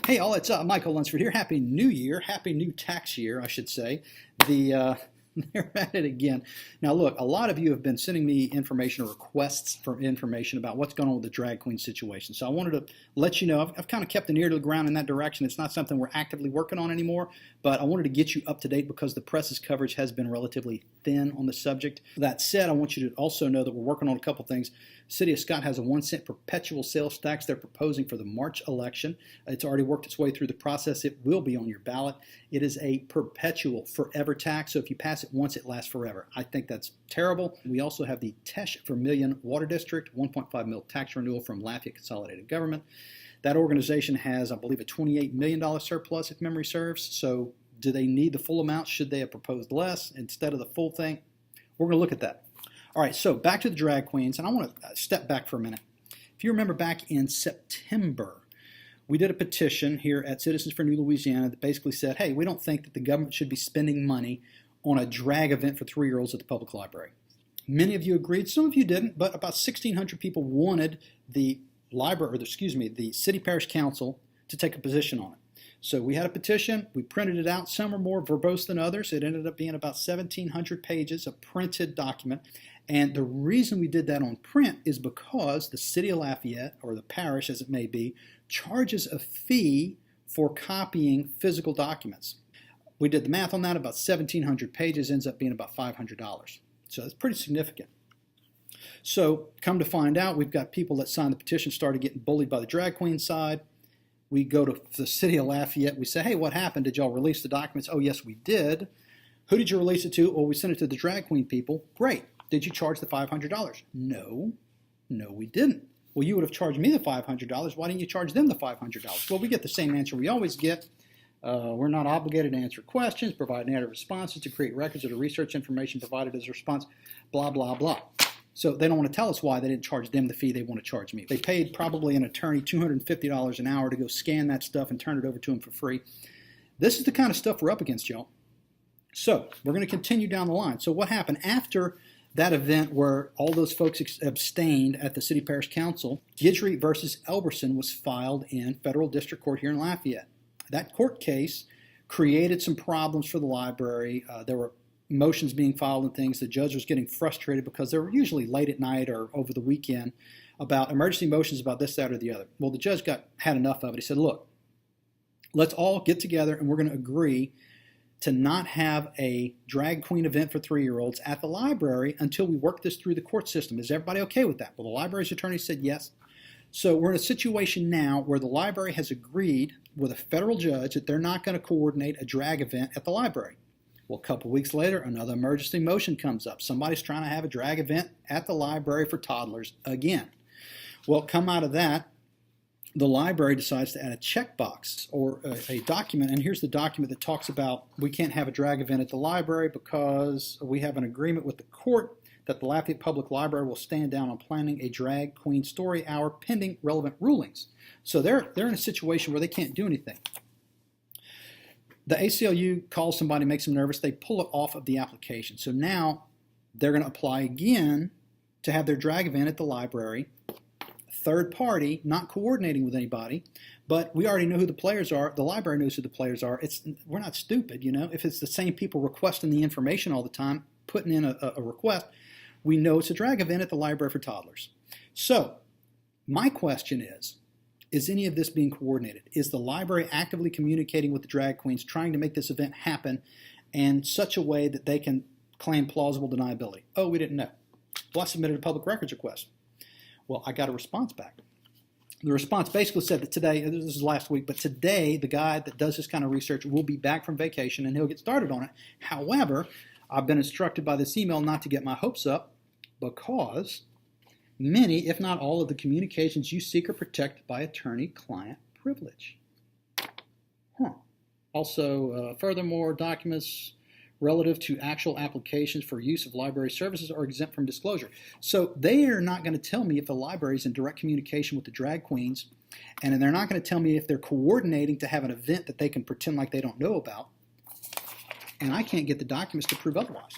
Hey all, it's Michael Lunsford here. Happy New Year. Happy new tax year, I should say. They're at it again. Now look, a lot of you have been sending me information or requests for information about what's going on with the drag queen situation. So I wanted to let you know, I've kind of kept an ear to the ground in that direction. It's not something we're actively working on anymore, but I wanted to get you up to date because the press's coverage has been relatively thin on the subject. That said, I want you to also know that we're working on a couple things. City of Scott has a 1-cent perpetual sales tax they're proposing for the March election. It's already worked its way through the process. It will be on your ballot. It is a perpetual, forever tax, so if you pass it once, it lasts forever. I think that's terrible. We also have the Teche Vermilion Water District, 1.5 mil tax renewal from Lafayette Consolidated Government. That organization has, I believe, a $28 million surplus, if memory serves. So do they need the full amount? Should they have proposed less instead of the full thing? We're going to look at that. All right, so back to the drag queens, and I want to step back for a minute. If you remember back in September, we did a petition here at Citizens for New Louisiana that basically said, hey, we don't think that the government should be spending money on a drag event for 3-year-olds at the public library. Many of you agreed, some of you didn't, but about 1,600 people wanted the the City Parish Council to take a position on it. So we had a petition, we printed it out. Some are more verbose than others. It ended up being about 1,700 pages, a printed document. And the reason we did that on print is because the City of Lafayette, or the parish as it may be, charges a fee for copying physical documents. We did the math on that, about 1,700 pages ends up being about $500. So that's pretty significant. So come to find out, we've got people that signed the petition started getting bullied by the drag queen side. We go to the City of Lafayette. We say, hey, what happened? Did y'all release the documents? Oh, yes, we did. Who did you release it to? Well, we sent it to the drag queen people. Great. Did you charge the $500? No, we didn't. Well, you would have charged me the $500. Why didn't you charge them the $500? Well, we get the same answer we always get. We're not obligated to answer questions, provide narrative responses, to create records of the research information provided as a response, blah, blah, blah. So they don't want to tell us why they didn't charge them the fee they want to charge me. They paid probably an attorney $250 an hour to go scan that stuff and turn it over to them for free. This is the kind of stuff we're up against, y'all. So we're going to continue down the line. So what happened after that event where all those folks abstained at the City Parish Council? Guidry versus Elberson was filed in federal district court here in Lafayette. That court case created some problems for the library. There were motions being filed and things. The judge was getting frustrated because they were usually late at night or over the weekend about emergency motions about this, that, or the other. Well, the judge had enough of it. He said, look, let's all get together and we're going to agree to not have a drag queen event for 3-year-olds at the library until we work this through the court system. Is everybody okay with that? Well, the library's attorney said yes. So we're in a situation now where the library has agreed with a federal judge that they're not going to coordinate a drag event at the library. Well, a couple weeks later, another emergency motion comes up. Somebody's trying to have a drag event at the library for toddlers again. Well, come out of that, the library decides to add a checkbox or a document, and here's the document that talks about we can't have a drag event at the library because we have an agreement with the court that the Lafayette Public Library will stand down on planning a drag queen story hour pending relevant rulings. So they're in a situation where they can't do anything. The ACLU calls somebody, makes them nervous, they pull it off of the application. So now they're going to apply again to have their drag event at the library. Third party, not coordinating with anybody, but we already know who the players are. The library knows who the players are. We're not stupid, you know. If it's the same people requesting the information all the time, putting in a request, we know it's a drag event at the library for toddlers. So my question is any of this being coordinated? Is the library actively communicating with the drag queens, trying to make this event happen in such a way that they can claim plausible deniability? Oh, we didn't know. Well, I submitted a public records request. Well, I got a response back. The response basically said that today, this is last week, but today the guy that does this kind of research will be back from vacation and he'll get started on it. However, I've been instructed by this email not to get my hopes up because many, if not all, of the communications you seek are protected by attorney-client privilege. Also, furthermore, documents relative to actual applications for use of library services are exempt from disclosure. So they are not going to tell me if the library is in direct communication with the drag queens, and they're not going to tell me if they're coordinating to have an event that they can pretend like they don't know about, and I can't get the documents to prove otherwise.